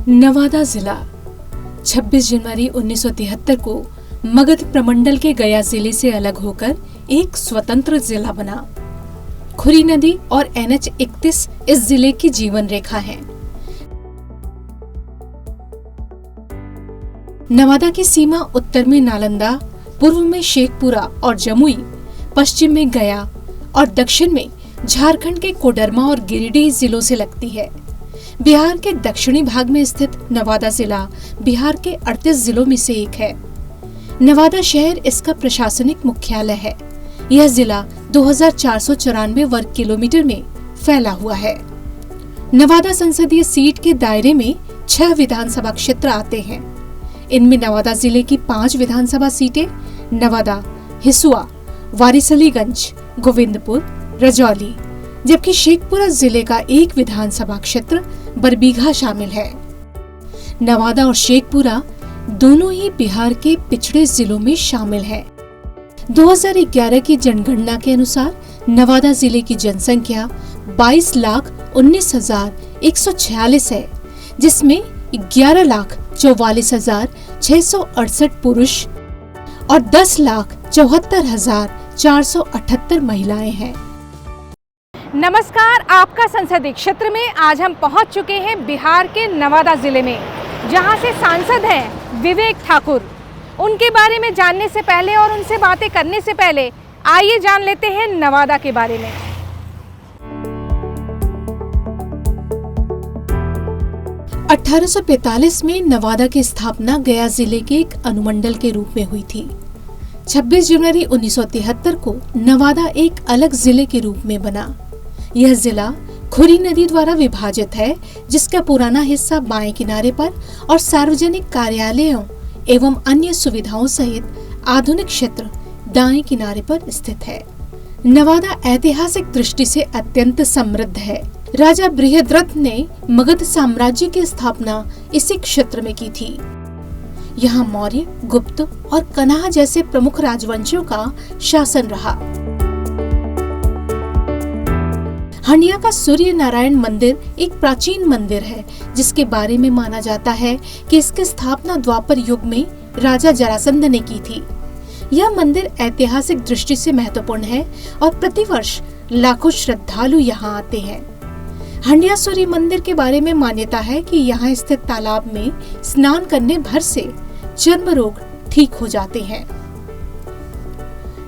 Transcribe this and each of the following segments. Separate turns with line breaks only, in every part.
नवादा जिला 26 जनवरी 1973 को मगध प्रमंडल के गया जिले से अलग होकर एक स्वतंत्र जिला बना। खुरी नदी और NH-31 इस जिले की जीवन रेखा है। नवादा की सीमा उत्तर में नालंदा, पूर्व में शेखपुरा और जमुई, पश्चिम में गया और दक्षिण में झारखंड के कोडरमा और गिरिडीह जिलों से लगती है। बिहार के दक्षिणी भाग में स्थित नवादा जिला बिहार के 38 जिलों में से एक है। नवादा शहर इसका प्रशासनिक मुख्यालय है। यह जिला 2494 वर्ग किलोमीटर में फैला हुआ है। नवादा संसदीय सीट के दायरे में 6 विधानसभा क्षेत्र आते हैं। इनमें नवादा जिले की 5 विधानसभा सीटें नवादा, हिसुआ, वारिसलीगंज, गोविंदपुर, रजौली, जबकि शेखपुरा जिले का एक विधानसभा क्षेत्र बरबीघा शामिल है। नवादा और शेखपुरा दोनों ही बिहार के पिछड़े जिलों में शामिल हैं। 2011 की जनगणना के अनुसार नवादा जिले की जनसंख्या 22,19,146 है, जिसमें 11,44,668 पुरुष और 10,74,478 महिलाएं हैं।
नमस्कार, आपका संसदीय क्षेत्र में आज हम पहुंच चुके हैं बिहार के नवादा जिले में, जहां से सांसद हैं विवेक ठाकुर। उनके बारे में जानने से पहले और उनसे बातें करने से पहले आइए जान लेते हैं नवादा के बारे में।
– 1845 में नवादा की स्थापना गया जिले के एक अनुमंडल के रूप में हुई थी। 26 जनवरी 1973 को नवादा एक अलग जिले के रूप में बना। यह जिला खुरी नदी द्वारा विभाजित है, जिसका पुराना हिस्सा बाएं किनारे पर और सार्वजनिक कार्यालयों एवं अन्य सुविधाओं सहित आधुनिक क्षेत्र दाएं किनारे पर स्थित है। नवादा ऐतिहासिक दृष्टि से अत्यंत समृद्ध है। राजा बृहद्रथ ने मगध साम्राज्य की स्थापना इसी क्षेत्र में की थी। यहाँ मौर्य, गुप्त और कन्हा जैसे प्रमुख राजवंशों का शासन रहा। हंडिया का सूर्य नारायण मंदिर एक प्राचीन मंदिर है, जिसके बारे में माना जाता है कि इसकी स्थापना द्वापर युग में राजा जरासंध ने की थी। यह मंदिर ऐतिहासिक दृष्टि से महत्वपूर्ण है और प्रतिवर्ष लाखों श्रद्धालु यहाँ आते हैं। हंडिया सूर्य मंदिर के बारे में मान्यता है कि यहाँ स्थित तालाब में स्नान करने भर से चर्म रोग ठीक हो जाते हैं।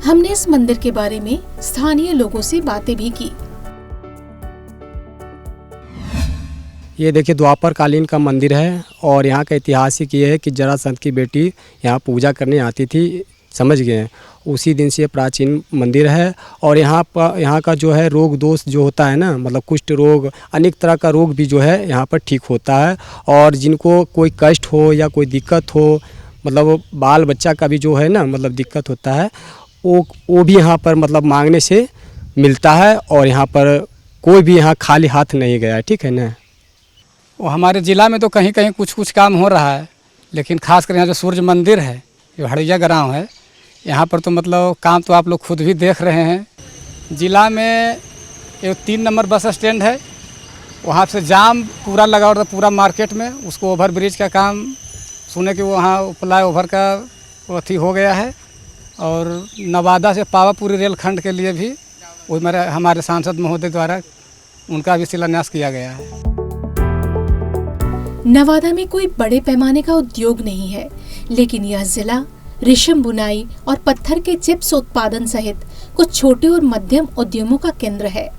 हमने इस मंदिर के बारे में स्थानीय लोगों से बातें भी की।
ये देखिए द्वापर कालीन का मंदिर है और यहाँ का ऐतिहासिक ये है कि जरासंध की बेटी यहाँ पूजा करने आती थी, समझ गए। उसी दिन से ये प्राचीन मंदिर है और यहाँ का जो है रोग दोष जो होता है ना, मतलब कुष्ठ रोग, अनेक तरह का रोग भी जो है यहाँ पर ठीक होता है। और जिनको कोई कष्ट हो या कोई दिक्कत हो, मतलब बाल बच्चा का भी जो है ना, मतलब दिक्कत होता है, वो भी यहाँ पर मतलब मांगने से मिलता है। और यहाँ पर कोई भी यहाँ खाली हाथ नहीं गया है, ठीक है ना।
वो हमारे ज़िला में तो कहीं कहीं कुछ काम हो रहा है, लेकिन खासकर यहाँ जो सूर्य मंदिर है, जो हड़िया गाँव है, यहाँ पर तो मतलब काम तो आप लोग खुद भी देख रहे हैं। ज़िला में एक 3 नंबर बस स्टैंड है, वहाँ से जाम पूरा लगा हुआ था पूरा मार्केट में। उसको ओवर ब्रिज का काम सुने कि वहाँ फ्लाई ओवर का अथी हो गया है। और नवादा से पावापुरी रेलखंड के लिए भी वो हमारे सांसद महोदय द्वारा उनका भी शिलान्यास किया गया है।
नवादा में कोई बड़े पैमाने का उद्योग नहीं है, लेकिन यह जिला रेशम बुनाई और पत्थर के चिप्स उत्पादन सहित कुछ छोटे और मध्यम उद्यमों का केंद्र है।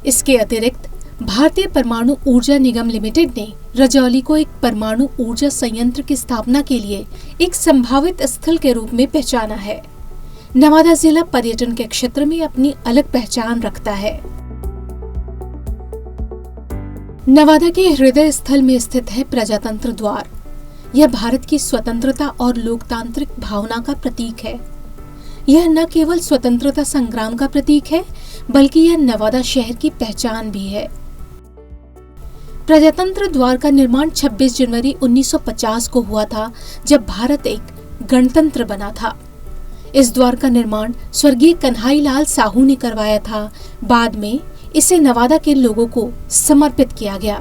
इसके अतिरिक्त भारतीय परमाणु ऊर्जा निगम लिमिटेड ने रजौली को एक परमाणु ऊर्जा संयंत्र की स्थापना के लिए एक संभावित स्थल के रूप में पहचाना है। नवादा जिला पर्यटन के क्षेत्र में अपनी अलग पहचान रखता है। नवादा के हृदय स्थल में स्थित है प्रजातंत्र द्वार। यह भारत की स्वतंत्रता और लोकतांत्रिक भावना का प्रतीक है। यह न केवल स्वतंत्रता संग्राम का प्रतीक है, बल्कि यह नवादा शहर की पहचान भी है। प्रजातंत्र द्वार का निर्माण 26 जनवरी 1950 को हुआ था, जब भारत एक गणतंत्र बना था। इस द्वार का निर्माण स्वर्गीय कन्हैयालाल साहू ने करवाया था। बाद में इसे नवादा के लोगों को समर्पित किया गया।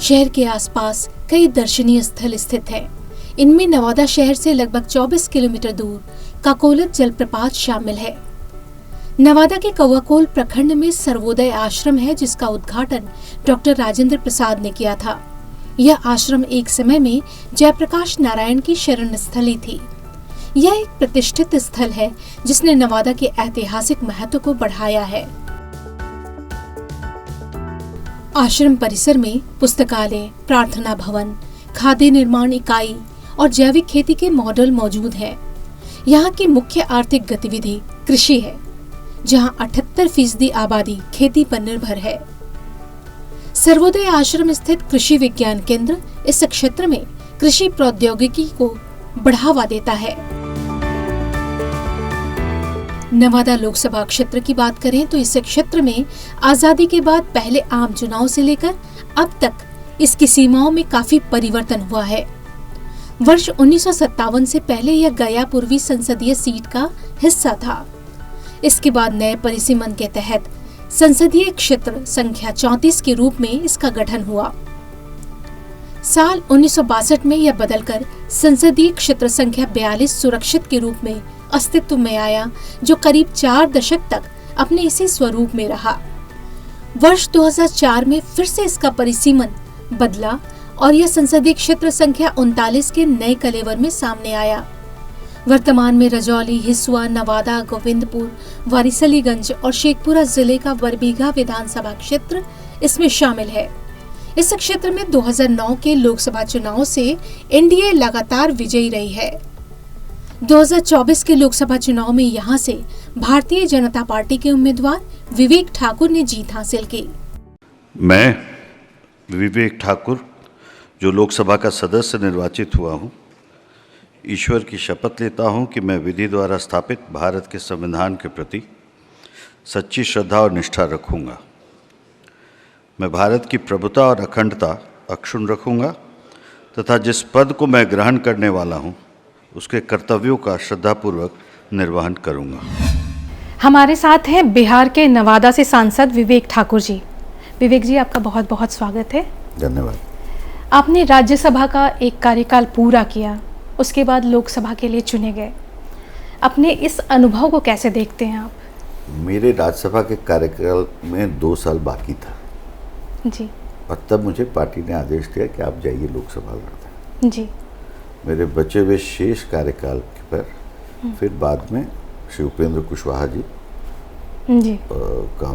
शहर के आसपास कई दर्शनीय स्थल स्थित हैं। इनमें नवादा शहर से लगभग 24 किलोमीटर दूर काकोलत जलप्रपात शामिल है। नवादा के कौआकोल प्रखंड में सर्वोदय आश्रम है, जिसका उद्घाटन डॉक्टर राजेंद्र प्रसाद ने किया था। यह आश्रम एक समय में जयप्रकाश नारायण की शरण स्थली थी। यह एक प्रतिष्ठित स्थल है जिसने नवादा के ऐतिहासिक महत्व को बढ़ाया है। आश्रम परिसर में पुस्तकालय, प्रार्थना भवन, खाद्य निर्माण इकाई और जैविक खेती के मॉडल मौजूद हैं। यहाँ की मुख्य आर्थिक गतिविधि कृषि है, जहाँ 78% आबादी खेती पर निर्भर है। सर्वोदय आश्रम स्थित कृषि विज्ञान केंद्र इस क्षेत्र में कृषि प्रौद्योगिकी को बढ़ावा देता है। नवादा लोकसभा क्षेत्र की बात करें तो इस क्षेत्र में आजादी के बाद पहले आम चुनाव से लेकर अब तक इसकी सीमाओं में काफी परिवर्तन हुआ है। वर्ष 1957 से पहले यह गया पूर्वी संसदीय सीट का हिस्सा था। इसके बाद नए परिसीमन के तहत संसदीय क्षेत्र संख्या 34 के रूप में इसका गठन हुआ। साल 1962 में यह बदलकर संसदीय क्षेत्र संख्या 42 सुरक्षित के रूप में अस्तित्व में आया, जो करीब 4 दशक तक अपने इसी स्वरूप में रहा। वर्ष 2004 में फिर से इसका परिसीमन बदला और यह संसदीय क्षेत्र संख्या 39 के नए कलेवर में सामने आया। वर्तमान में रजौली, हिसुआ, नवादा, गोविंदपुर, वारिसलीगंज और शेखपुरा जिले का बरबीघा विधानसभा क्षेत्र इसमें शामिल है। इस क्षेत्र में 2009 के लोकसभा चुनाव से एनडीए लगातार विजयी रही है। 2024 के लोकसभा चुनाव में यहां से भारतीय जनता पार्टी के उम्मीदवार विवेक ठाकुर ने जीत हासिल की।
मैं विवेक ठाकुर, जो लोकसभा का सदस्य निर्वाचित हुआ हूं, ईश्वर की शपथ लेता हूं कि मैं विधि द्वारा स्थापित भारत के संविधान के प्रति सच्ची श्रद्धा और निष्ठा रखूंगा। मैं भारत की प्रभुता और अखंडता अक्षुण्ण रखूंगा तथा जिस पद को मैं ग्रहण करने वाला हूं, उसके कर्तव्यों का श्रद्धापूर्वक निर्वहन करूंगा।
हमारे साथ हैं बिहार के नवादा से सांसद विवेक ठाकुर जी। विवेक जी, आपका बहुत बहुत स्वागत है।
धन्यवाद।
आपने राज्यसभा का एक कार्यकाल पूरा किया, उसके बाद लोकसभा के लिए चुने गए। अपने इस अनुभव को कैसे देखते हैं आप?
मेरे राज्यसभा के कार्यकाल में 2 साल बाकी था
जी,
और तब मुझे पार्टी ने आदेश दिया कि आप जाइए लोकसभा लड़ें।
जी।
मेरे बचे हुए शेष कार्यकाल पर फिर बाद में श्री उपेंद्र कुशवाहा जी
जी
का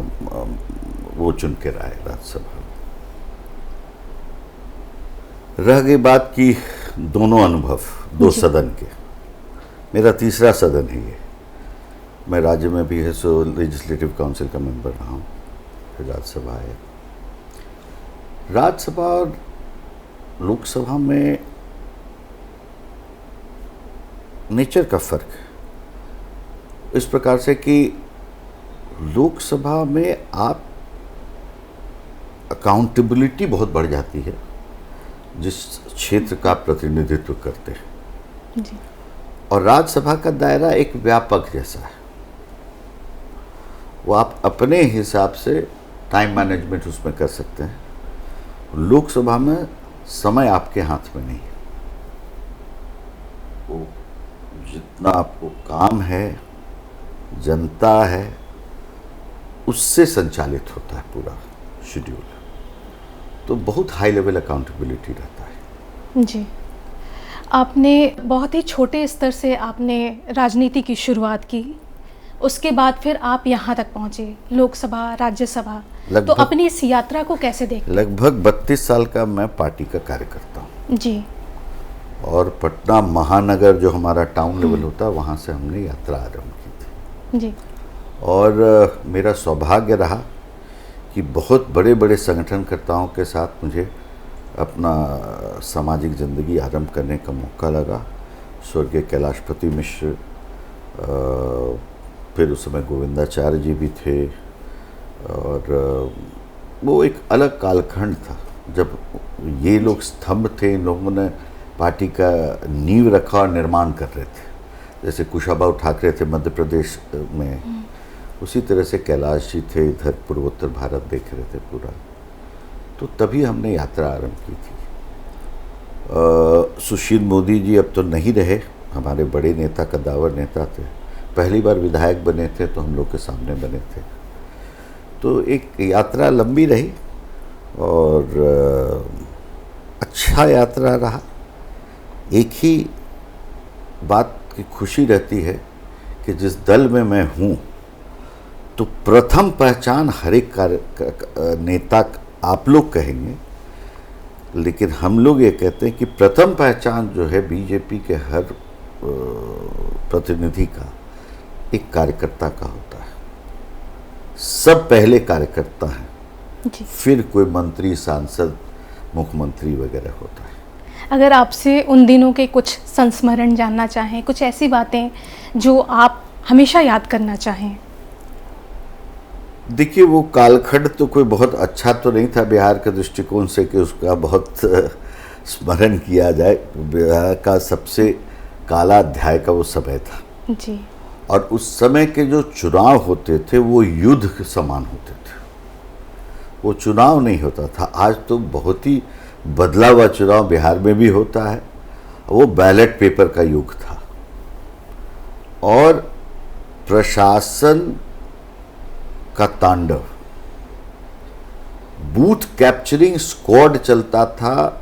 वो चुन के आए राज्यसभा में। रह गई बात की दोनों अनुभव 2 सदन के। मेरा तीसरा सदन है ये। मैं राज्य में भी है सो लेजिस्लेटिव काउंसिल का मेंबर रहा हूँ, फिर राज्यसभा है। राज्यसभा और लोकसभा में नेचर का फर्क इस प्रकार से कि लोकसभा में आप अकाउंटेबिलिटी बहुत बढ़ जाती है जिस क्षेत्र का प्रतिनिधित्व करते हैं
जी।
और राज्यसभा का दायरा एक व्यापक जैसा है। वो आप अपने हिसाब से टाइम मैनेजमेंट उसमें कर सकते हैं। लोकसभा में समय आपके हाथ में नहीं है। वो जितना आपको काम है, जनता है, उससे संचालित होता है पूरा शेड्यूल। तो बहुत हाई लेवल अकाउंटेबिलिटी रहता है।
जी, आपने बहुत ही छोटे स्तर से आपने राजनीति की शुरुआत की, उसके बाद फिर आप यहाँ तक पहुँचे, लोकसभा, राज्यसभा। तो अपनी इस यात्रा को कैसे देखते?
लगभग 32 साल का मैं पार्टी का कार्यकर्ता हूँ
जी।
और पटना महानगर जो हमारा टाउन लेवल होता है, वहाँ से हमने यात्रा आरंभ की थी
जी।
और मेरा सौभाग्य रहा कि बहुत बड़े बड़े संगठनकर्ताओं के साथ मुझे अपना सामाजिक ज़िंदगी आरंभ करने का मौका लगा। स्वर्गीय कैलाशपति मिश्र, फिर उस समय गोविंदाचार्य जी भी थे और वो एक अलग कालखंड था जब ये लोग स्तंभ थे। इन लोगों ने पार्टी का नींव रखा और निर्माण कर रहे थे। जैसे कुशाभाऊ ठाकरे थे मध्य प्रदेश में, उसी तरह से कैलाश जी थे, इधर पूर्वोत्तर भारत देख रहे थे पूरा। तो तभी हमने यात्रा आरंभ की थी। सुशील मोदी जी अब तो नहीं रहे, हमारे बड़े नेता, कद्दावर नेता थे, पहली बार विधायक बने थे तो हम लोग के सामने बने थे। तो एक यात्रा लंबी रही और अच्छा यात्रा रहा। एक ही बात की खुशी रहती है कि जिस दल में मैं हूँ तो प्रथम पहचान हर एक नेता आप लोग कहेंगे, लेकिन हम लोग ये कहते हैं कि प्रथम पहचान जो है बीजेपी के हर प्रतिनिधि का एक कार्यकर्ता का होता है। सब पहले कार्यकर्ता हैं, फिर कोई मंत्री, सांसद, मुख्यमंत्री वगैरह होता है।
अगर आपसे उन दिनों के कुछ संस्मरण जानना चाहें, कुछ ऐसी बातें जो आप हमेशा याद करना चाहें।
देखिए, वो कालखंड तो कोई बहुत अच्छा तो नहीं था बिहार के दृष्टिकोण से कि उसका बहुत स्मरण किया जाए। बिहार का सबसे काला अध्याय का वो समय था
जी।
और उस समय के जो चुनाव होते थे वो युद्ध के समान होते थे, वो चुनाव नहीं होता था। आज तो बहुत ही बदला हुआ चुनाव बिहार में भी होता है। वो बैलेट पेपर का युग था और प्रशासन का तांडव, बूथ कैप्चरिंग स्क्वाड चलता था।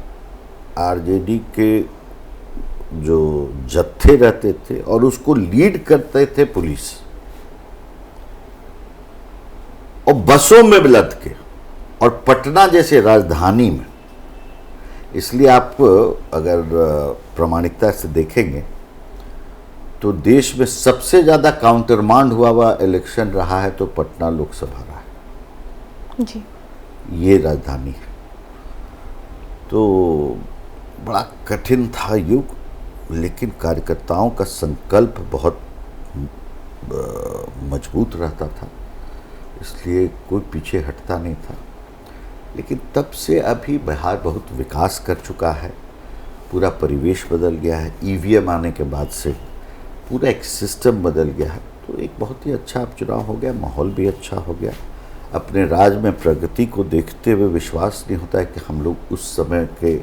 आरजेडी के जो जत्थे रहते थे और उसको लीड करते थे पुलिस, और बसों में लद के, और पटना जैसे राजधानी में। इसलिए आप अगर प्रामाणिकता से देखेंगे तो देश में सबसे ज़्यादा काउंटरमांड हुआ इलेक्शन रहा है तो पटना लोकसभा रहा है
जी।
ये राजधानी है। तो बड़ा कठिन था युग, लेकिन कार्यकर्ताओं का संकल्प बहुत मजबूत रहता था, इसलिए कोई पीछे हटता नहीं था। लेकिन तब से अभी बिहार बहुत विकास कर चुका है, पूरा परिवेश बदल गया है। ईवीएम आने के बाद से पूरा एक सिस्टम बदल गया है, तो एक बहुत ही अच्छा चुनाव हो गया, माहौल भी अच्छा हो गया। अपने राज्य में प्रगति को देखते हुए विश्वास नहीं होता है कि हम लोग उस समय के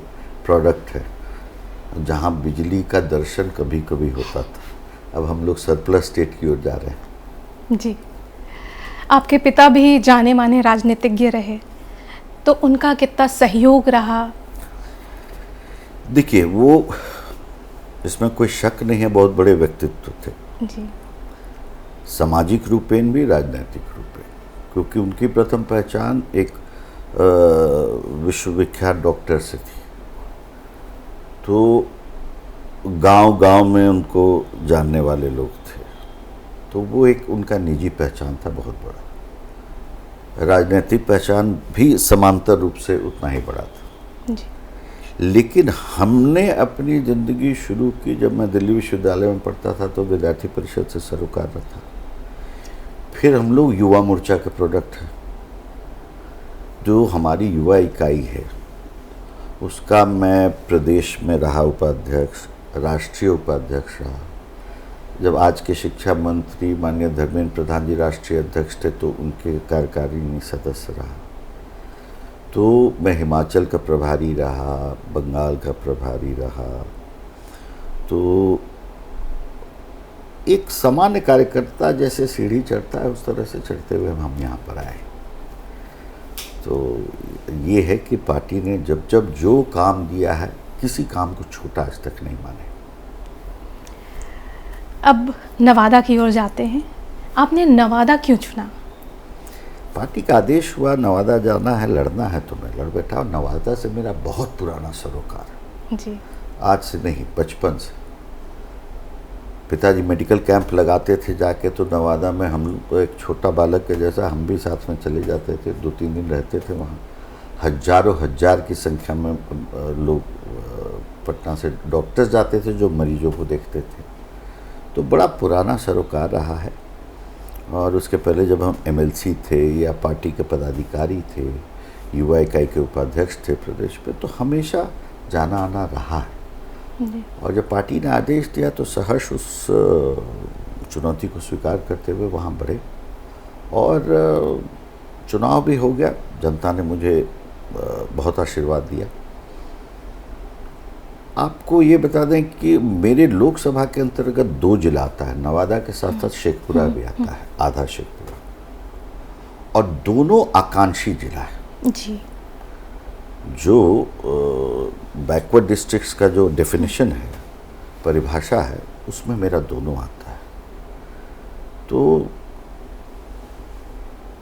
प्रोडक्ट हैं जहां बिजली का दर्शन कभी कभी होता था, अब हम लोग सरप्लस स्टेट की ओर जा रहे हैं।
जी। आपके पिता भी जाने माने राजनीतिज्ञ रहे, तो उनका कितना सहयोग रहा?
देखिए, वो इसमें कोई शक नहीं है, बहुत बड़े व्यक्तित्व थे
जी।
सामाजिक रूपेण भी, राजनीतिक रूपेण, क्योंकि उनकी प्रथम पहचान एक विश्वविख्यात डॉक्टर से थी। तो गांव-गांव में उनको जानने वाले लोग थे, तो वो एक उनका निजी पहचान था बहुत बड़ा। राजनीतिक पहचान भी समांतर रूप से उतना ही बड़ा था
जी।
लेकिन हमने अपनी ज़िंदगी शुरू की जब मैं दिल्ली विश्वविद्यालय में पढ़ता था, तो विद्यार्थी परिषद से सरोकार था। फिर हम लोग युवा मोर्चा के प्रोडक्ट हैं, जो हमारी युवा इकाई है, उसका मैं प्रदेश में रहा उपाध्यक्ष, राष्ट्रीय उपाध्यक्ष रहा। जब आज के शिक्षा मंत्री माननीय धर्मेंद्र प्रधान जी राष्ट्रीय अध्यक्ष थे, तो उनके कार्यकारिणी सदस्य रहा। तो मैं हिमाचल का प्रभारी रहा, बंगाल का प्रभारी रहा। तो एक सामान्य कार्यकर्ता जैसे सीढ़ी चढ़ता है, उस तरह से चढ़ते हुए हम यहाँ पर आए। तो ये है कि पार्टी ने जब जब जो काम दिया है, किसी काम को छोटा आज तक नहीं माने।
अब नवादा की ओर जाते हैं, आपने नवादा क्यों चुना?
पार्टी का आदेश हुआ, नवादा जाना है, लड़ना है, तो मैं लड़ बैठा। और नवादा से मेरा बहुत पुराना सरोकार है
जी।
आज से नहीं, बचपन से। पिताजी मेडिकल कैंप लगाते थे जाके, तो नवादा में हम तो एक छोटा बालक के जैसा हम भी साथ में चले जाते थे, 2-3 दिन रहते थे वहाँ। हजारों हजार की संख्या में लोग पटना से डॉक्टर्स जाते थे जो मरीजों को देखते थे। तो बड़ा पुराना सरोकार रहा है। और उसके पहले जब हम एमएलसी थे या पार्टी के पदाधिकारी थे, युवा इकाई के उपाध्यक्ष थे प्रदेश पे, तो हमेशा जाना आना रहा है। और जब पार्टी ने आदेश दिया तो सहर्ष उस चुनौती को स्वीकार करते हुए वहाँ बढ़े और चुनाव भी हो गया। जनता ने मुझे बहुत आशीर्वाद दिया। आपको ये बता दें कि मेरे लोकसभा के अंतर्गत 2 जिला आता है, नवादा के साथ साथ शेखपुरा भी आता है, आधा शेखपुरा, और दोनों आकांक्षी जिला है।
जी।
जो बैकवर्ड डिस्ट्रिक्ट्स का जो डेफिनेशन है, परिभाषा है, उसमें मेरा दोनों आता है। तो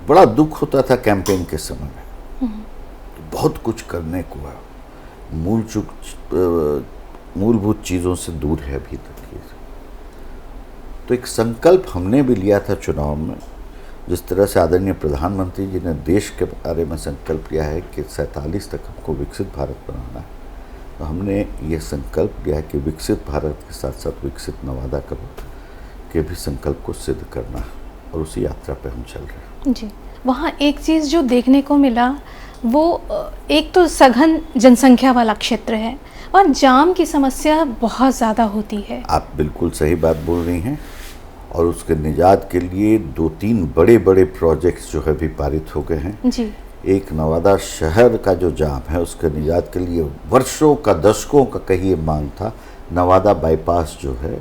बड़ा दुख होता था कैंपेन के समय में, बहुत कुछ करने को है, मूलभूत चीज़ों से दूर है अभी तक ये। तो एक संकल्प हमने भी लिया था चुनाव में, जिस तरह से आदरणीय प्रधानमंत्री जी ने देश के बारे में संकल्प लिया है कि 47 तक हमको विकसित भारत बनाना है, तो हमने ये संकल्प लिया है कि विकसित भारत के साथ साथ विकसित नवादा के भी संकल्प को सिद्ध करना है, और उसी यात्रा पे हम चल रहे हैं।
जी। वहाँ एक चीज़ जो देखने को मिला वो एक तो सघन जनसंख्या वाला क्षेत्र है और जाम की समस्या बहुत ज़्यादा होती है।
आप बिल्कुल सही बात बोल रही हैं, और उसके निजात के लिए 2-3 बड़े बड़े प्रोजेक्ट्स जो है भी पारित हो गए हैं।
जी।
एक नवादा शहर का जो जाम है उसके निजात के लिए वर्षों का, दशकों का कहिए मांग था। नवादा बाईपास जो है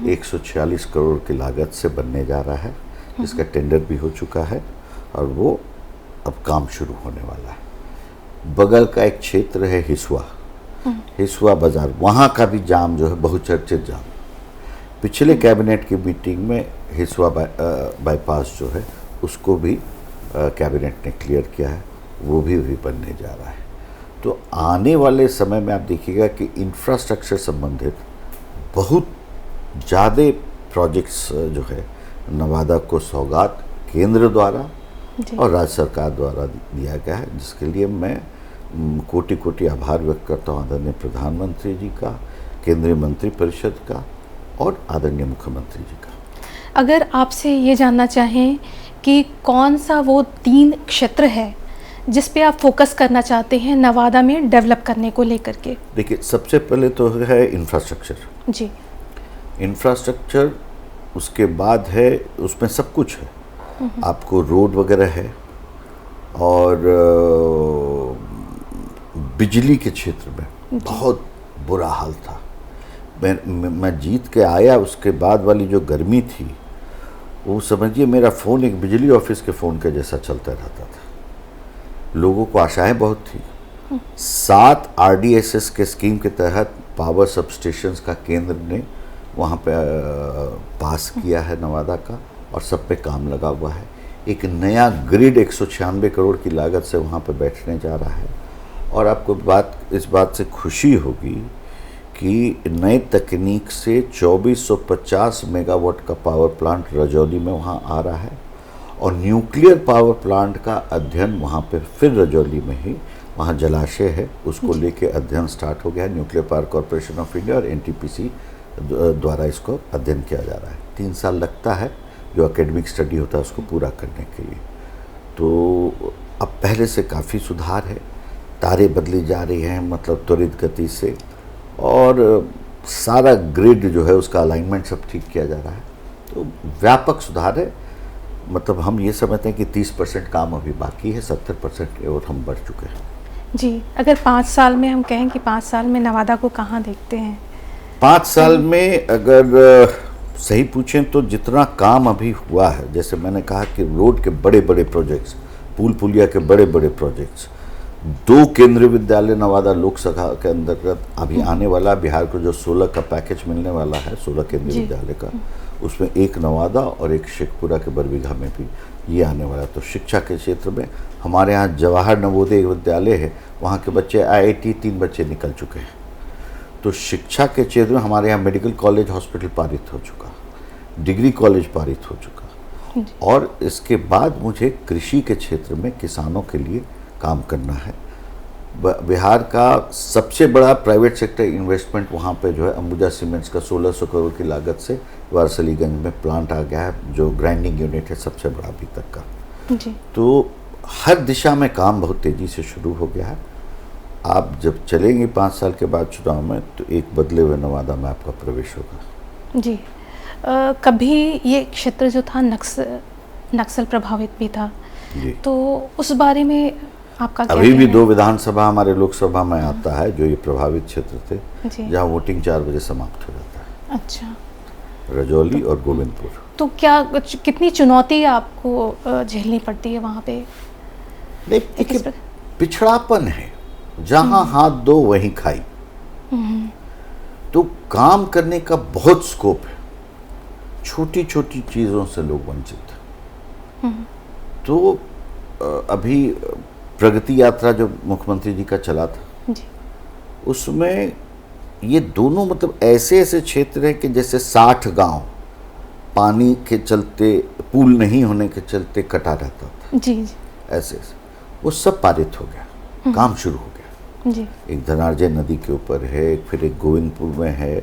146 करोड़ की लागत से बनने जा रहा है, जिसका टेंडर भी हो चुका है और वो अब काम शुरू होने वाला है। बगल का एक क्षेत्र है हिसुआ बाजार, वहाँ का भी जाम जो है बहुचर्चित जाम। पिछले कैबिनेट की मीटिंग में हिसुआ बाईपास जो है उसको भी कैबिनेट ने क्लियर किया है, वो भी बनने जा रहा है। तो आने वाले समय में आप देखिएगा कि इंफ्रास्ट्रक्चर संबंधित बहुत ज़्यादा प्रोजेक्ट्स जो है नवादा को सौगात केंद्र द्वारा और राज्य सरकार द्वारा दिया गया है, जिसके लिए मैं कोटि कोटि आभार व्यक्त करता हूँ आदरणीय प्रधानमंत्री जी का, केंद्रीय मंत्रिपरिषद का और आदरणीय मुख्यमंत्री जी का।
अगर आपसे ये जानना चाहें कि कौन सा वो 3 क्षेत्र है जिस पे आप फोकस करना चाहते हैं नवादा में डेवलप करने को लेकर के? देखिए,
सबसे पहले तो है इंफ्रास्ट्रक्चर।
जी।
इंफ्रास्ट्रक्चर, उसके बाद है उसमें सब कुछ है, आपको रोड वगैरह है, और बिजली के क्षेत्र में बहुत बुरा हाल था। मैं जीत के आया उसके बाद वाली जो गर्मी थी, वो समझिए मेरा फ़ोन एक बिजली ऑफिस के फ़ोन के जैसा चलता रहता था। लोगों को आशाएं बहुत थी। 7 RDSS के स्कीम के तहत पावर सबस्टेशंस का केंद्र ने वहाँ पे पास किया है नवादा का, और सब पे काम लगा हुआ है। एक नया ग्रिड 196 करोड़ की लागत से वहाँ पे बैठने जा रहा है। और आपको इस बात से खुशी होगी कि नए तकनीक से 2450 मेगावाट का पावर प्लांट रजौली में वहाँ आ रहा है, और न्यूक्लियर पावर प्लांट का अध्ययन वहाँ पे फिर रजौली में ही, वहाँ जलाशय है, उसको लेके अध्ययन स्टार्ट हो गया है। Nuclear power corporation of India और NTPC द्वारा इसको अध्ययन किया जा रहा है। 3 साल लगता है जो एकेडमिक स्टडी होता है उसको पूरा करने के लिए। तो अब पहले से काफ़ी सुधार है, तारे बदली जा रही हैं मतलब त्वरित गति से, और सारा ग्रिड जो है उसका अलाइनमेंट सब ठीक किया जा रहा है। तो व्यापक सुधार है। मतलब हम ये समझते हैं कि 30% काम अभी बाकी है, 70% और हम बढ़ चुके हैं।
जी। अगर 5 साल में हम कहें कि 5 साल में नवादा को कहाँ देखते हैं?
5 साल में अगर सही पूछें तो जितना काम अभी हुआ है, जैसे मैंने कहा कि रोड के बड़े बड़े प्रोजेक्ट्स, पुल पुलिया के बड़े बड़े प्रोजेक्ट्स, 2 केंद्रीय विद्यालय नवादा लोकसभा के अंतर्गत अभी आने वाला, बिहार को जो 16 का पैकेज मिलने वाला है 16 केंद्रीय विद्यालय का, उसमें एक नवादा और एक शेखपुरा के बरबीघा में भी ये आने वाला। तो शिक्षा के क्षेत्र में हमारे यहाँ जवाहर नवोदय विद्यालय है, वहाँ के बच्चे IIT 3 बच्चे निकल चुके हैं। तो शिक्षा के क्षेत्र में हमारे यहाँ मेडिकल कॉलेज हॉस्पिटल पारित हो चुका, डिग्री कॉलेज पारित हो चुका, और इसके बाद मुझे कृषि के क्षेत्र में किसानों के लिए काम करना है। बिहार का सबसे बड़ा प्राइवेट सेक्टर इन्वेस्टमेंट वहाँ पे जो है अंबुजा सीमेंट्स का 1600 करोड़ की लागत से वारसलीगंज में प्लांट आ गया है, जो ग्राइंडिंग यूनिट है सबसे बड़ा अभी तक का।
जी।
तो हर दिशा में काम बहुत तेज़ी से शुरू हो गया है। आप जब चलेंगे 5 साल के बाद चुनाव में, तो एक बदले हुए नवादा में आपका प्रवेश होगा।
जी। कभी ये क्षेत्र जो था नक्सल प्रभावित भी था,
जी।
तो उस बारे में आपका क्या
अभी भी
कहना
2 विधानसभा हमारे लोकसभा में आता है जो ये प्रभावित क्षेत्र थे,
जी।
जहाँ वोटिंग 4 बजे समाप्त हो जाता है,
अच्छा,
रजौली और गोविंदपुर।
तो क्या कितनी चुनौती आपको झेलनी पड़ती है वहाँ पे?
नहीं, देखिए, पिछड़ापन है, जहाँ हाथ दो वहीं खाई। तो काम करने का बहुत स्कोप है, छोटी छोटी चीज़ों से लोग वंचित हैं। तो अभी प्रगति यात्रा जो मुख्यमंत्री जी का चला था
जी।
उसमें ये दोनों मतलब ऐसे ऐसे क्षेत्र हैं कि जैसे 60 गांव पानी के चलते, पुल नहीं होने के चलते कटा रहता था,
जी जी
ऐसे ऐसे वो सब पारित हो गया, काम शुरू हो गया।
जी।
एक धनार्जय नदी के ऊपर है, फिर एक गोविंदपुर में है,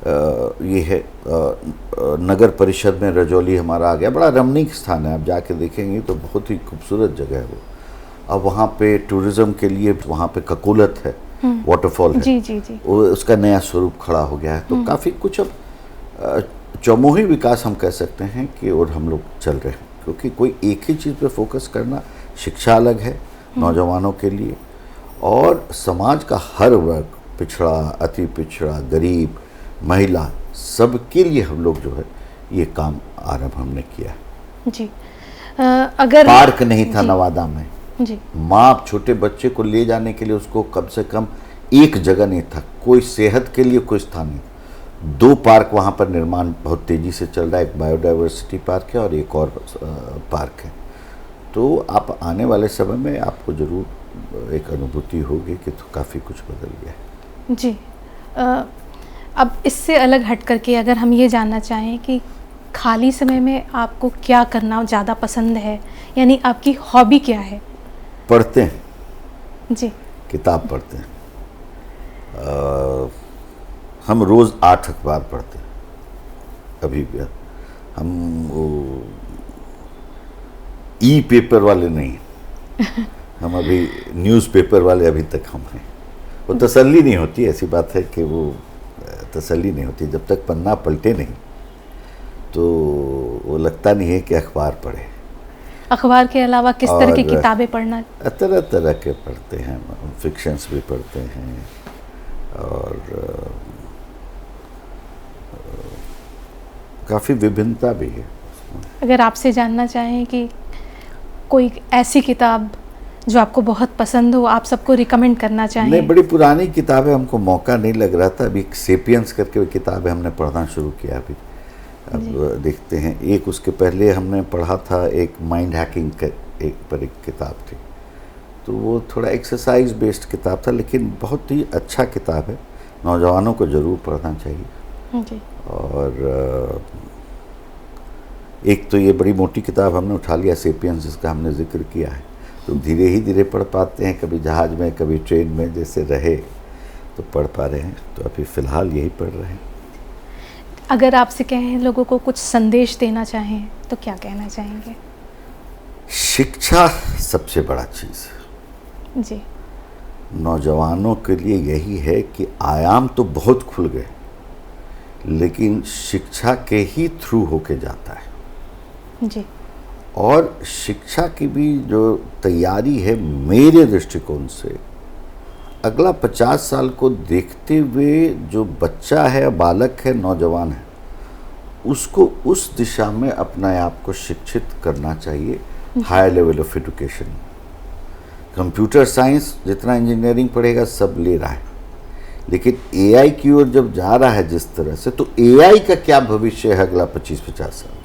ये है नगर परिषद में रजौली हमारा आ गया। बड़ा रमणीक स्थान है, आप जाके देखेंगे तो बहुत ही खूबसूरत जगह है वो। अब वहाँ पे टूरिज्म के लिए वहाँ पे ककोलत है, वाटरफॉल है,
जी जी जी।
वो उसका नया स्वरूप खड़ा हो गया है। तो काफ़ी कुछ अब चौमुही विकास हम कह सकते हैं कि और हम लोग चल रहे हैं, क्योंकि कोई एक ही चीज़ पे फोकस करना, शिक्षा अलग है नौजवानों के लिए, और समाज का हर वर्ग, पिछड़ा, अति पिछड़ा, गरीब, महिला, सबके लिए हम लोग जो है ये काम आरंभ हमने किया है।
जी। अगर
पार्क नहीं था
जी।
नवादा में,
जी
माँ छोटे बच्चे को ले जाने के लिए उसको कम से कम एक जगह नहीं था, कोई सेहत के लिए कोई स्थान नहीं। 2 पार्क वहाँ पर निर्माण बहुत तेज़ी से चल रहा है, एक बायोडाइवर्सिटी पार्क है और एक और पार्क है। तो आप आने वाले समय में आपको ज़रूर एक अनुभूति होगी कि तो काफ़ी कुछ बदल गया है।
जी। अब इससे अलग हट करके अगर हम ये जानना चाहें कि खाली समय में आपको क्या करना ज़्यादा पसंद है, यानी आपकी हॉबी क्या है?
पढ़ते हैं,
जी।
किताब पढ़ते हैं। हम रोज़ 8 अखबार पढ़ते हैं अभी भी। हम वो ई पेपर वाले नहीं, हम अभी न्यूज़पेपर वाले अभी तक हम हैं। वो तसल्ली नहीं होती, ऐसी बात है कि वो तसल्ली नहीं होती जब तक पन्ना पलटे नहीं, तो वो लगता नहीं है कि अखबार पढ़े।
अखबार के अलावा किस तरह की
और
किताबें पढ़ना?
तरह तरह के पढ़ते हैं, फिक्शंस भी पढ़ते हैं और काफ़ी विभिन्नता भी है।
अगर आपसे जानना चाहें कि कोई ऐसी किताब जो आपको बहुत पसंद हो, आप सबको रिकमेंड करना चाहें?
नहीं, बड़ी पुरानी किताब है, हमको मौका नहीं लग रहा था। अभी एक सेपियंस करके किताब है, हमने पढ़ना शुरू किया अभी, अब देखते हैं। एक उसके पहले हमने पढ़ा था, एक माइंड हैकिंग पर एक किताब थी, तो वो थोड़ा एक्सरसाइज बेस्ड किताब था, लेकिन बहुत ही अच्छा किताब है, नौजवानों को ज़रूर पढ़ना चाहिए।
जी।
और एक तो ये बड़ी मोटी किताब हमने उठा लिया, सेपियंस, जिसका हमने जिक्र किया है, तो धीरे ही धीरे पढ़ पाते हैं, कभी जहाज़ में कभी ट्रेन में, जैसे रहे तो पढ़ पा रहे हैं। तो अभी फ़िलहाल यही पढ़ रहे हैं।
अगर आपसे कहें लोगों को कुछ संदेश देना चाहें तो क्या कहना चाहेंगे?
शिक्षा सबसे बड़ा चीज़ है।
जी।
नौजवानों के लिए यही है कि आयाम तो बहुत खुल गए, लेकिन शिक्षा के ही थ्रू होके जाता है।
जी।
और शिक्षा की भी जो तैयारी है, मेरे दृष्टिकोण से अगला 50 साल को देखते हुए जो बच्चा है, बालक है, नौजवान है, उसको उस दिशा में अपने आप को शिक्षित करना चाहिए, higher level of education. Computer science जितना इंजीनियरिंग पढ़ेगा सब ले रहा है, लेकिन एआई की ओर जब जा रहा है जिस तरह से, तो एआई का क्या भविष्य है अगला 25-50 साल,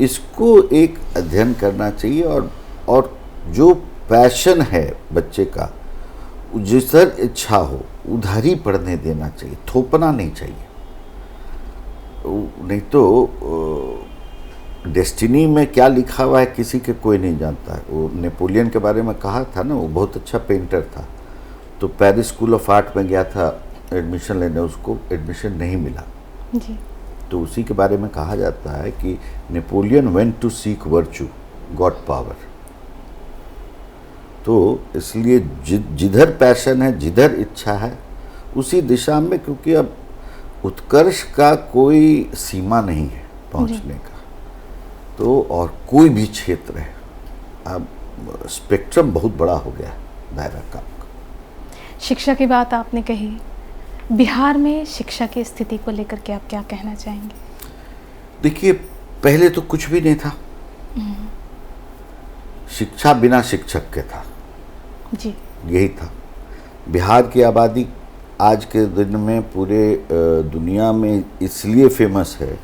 इसको एक अध्ययन करना चाहिए। और जो पैशन है बच्चे का, जिधर इच्छा हो उधर ही पढ़ने देना चाहिए, थोपना नहीं चाहिए। नहीं तो डेस्टिनी में क्या लिखा हुआ है किसी के कोई नहीं जानता है। वो नेपोलियन के बारे में कहा था ना, वो बहुत अच्छा पेंटर था, तो पेरिस स्कूल ऑफ आर्ट में गया था एडमिशन लेने, उसको एडमिशन नहीं मिला।
जी।
तो उसी के बारे में कहा जाता है कि Napoleon went to seek virtue, got power. तो इसलिए जिधर पैशन है, जिधर इच्छा है, उसी दिशा में, क्योंकि अब उत्कर्ष का कोई सीमा नहीं है पहुंचने का। तो और कोई भी क्षेत्र है, अब स्पेक्ट्रम बहुत बड़ा हो गया है दायरा का।
शिक्षा की बात आपने कही, बिहार में शिक्षा की स्थिति को लेकर के आप क्या कहना चाहेंगे?
देखिए, पहले तो कुछ भी नहीं था, शिक्षा बिना शिक्षक के था
जी।
यही था। बिहार की आबादी आज के दिन में पूरे दुनिया में इसलिए फेमस है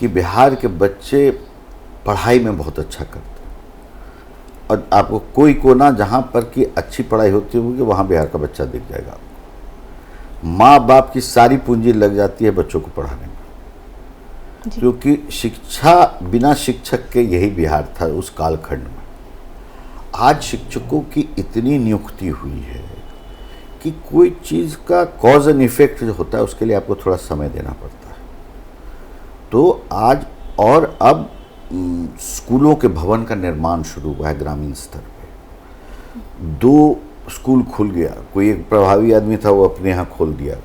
कि बिहार के बच्चे पढ़ाई में बहुत अच्छा करते हैं, और आपको कोई कोना जहाँ पर कि अच्छी पढ़ाई होती होगी वहाँ बिहार का बच्चा दिख जाएगा आपको। माँ बाप की सारी पूंजी लग जाती है बच्चों को पढ़ाने में, क्योंकि शिक्षा बिना शिक्षक के यही बिहार था उस कालखंड में। आज शिक्षकों की इतनी नियुक्ति हुई है कि कोई चीज़ का कॉज एंड इफेक्ट जो होता है उसके लिए आपको थोड़ा समय देना पड़ता है। तो आज और अब स्कूलों के भवन का निर्माण शुरू हुआ है ग्रामीण स्तर पे। 2 स्कूल खुल गया, कोई एक प्रभावी आदमी था वो अपने यहाँ खोल दिया,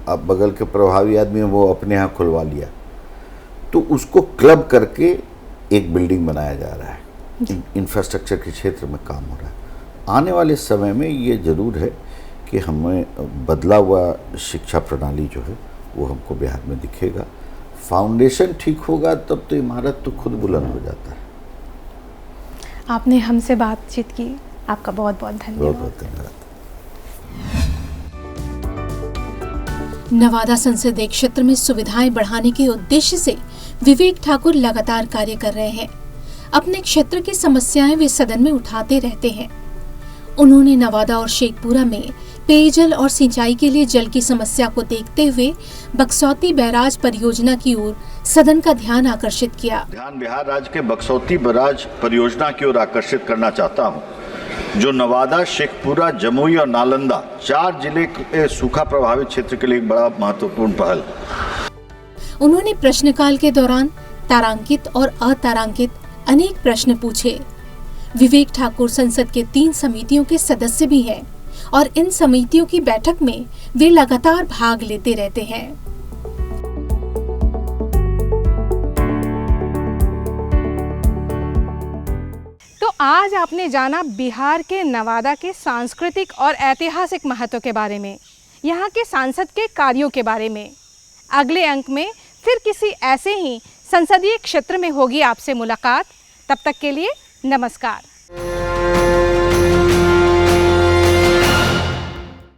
अब बगल के प्रभावी आदमी वो अपने यहाँ खुलवा लिया, तो उसको क्लब करके एक बिल्डिंग बनाया जा रहा है। इंफ्रास्ट्रक्चर के क्षेत्र में काम हो रहा है। आने वाले समय में ये ज़रूर है कि हमें बदला हुआ शिक्षा प्रणाली जो है वो हमको बिहार में दिखेगा। फाउंडेशन ठीक होगा तब तो इमारत तो खुद बुलंद हो जाता है।
आपने हमसे बातचीत की, आपका बहुत बहुत धन्यवाद।
बहुत बहुत धन्यवाद।
नवादा संसदीय क्षेत्र में सुविधाएं बढ़ाने के उद्देश्य से विवेक ठाकुर लगातार कार्य कर रहे हैं। अपने क्षेत्र की समस्याएं वे सदन में उठाते रहते हैं। उन्होंने नवादा और शेखपुरा में पेयजल और सिंचाई के लिए जल की समस्या को देखते हुए बक्सौती बैराज परियोजना की ओर सदन का ध्यान आकर्षित किया।
ध्यान बिहार राज्य के बक्सौती बैराज परियोजना की ओर आकर्षित करना चाहता हूं, जो नवादा, शेखपुरा, जमुई और नालंदा 4 जिले के सूखा प्रभावित क्षेत्र के लिए एक बड़ा महत्वपूर्ण पहल।
उन्होंने प्रश्नकाल के दौरान तारांकित और अतारांकित अनेक प्रश्न पूछे। विवेक ठाकुर संसद के 3 समितियों के सदस्य भी हैं और इन समितियों की बैठक में वे लगातार भाग लेते रहते हैं।
तो आज आपने जाना बिहार के नवादा के सांस्कृतिक और ऐतिहासिक महत्व के बारे में, यहाँ के सांसद के कार्यों के बारे में। अगले अंक में फिर किसी ऐसे ही संसदीय क्षेत्र में होगी आपसे मुलाकात। तब तक के लिए नमस्कार।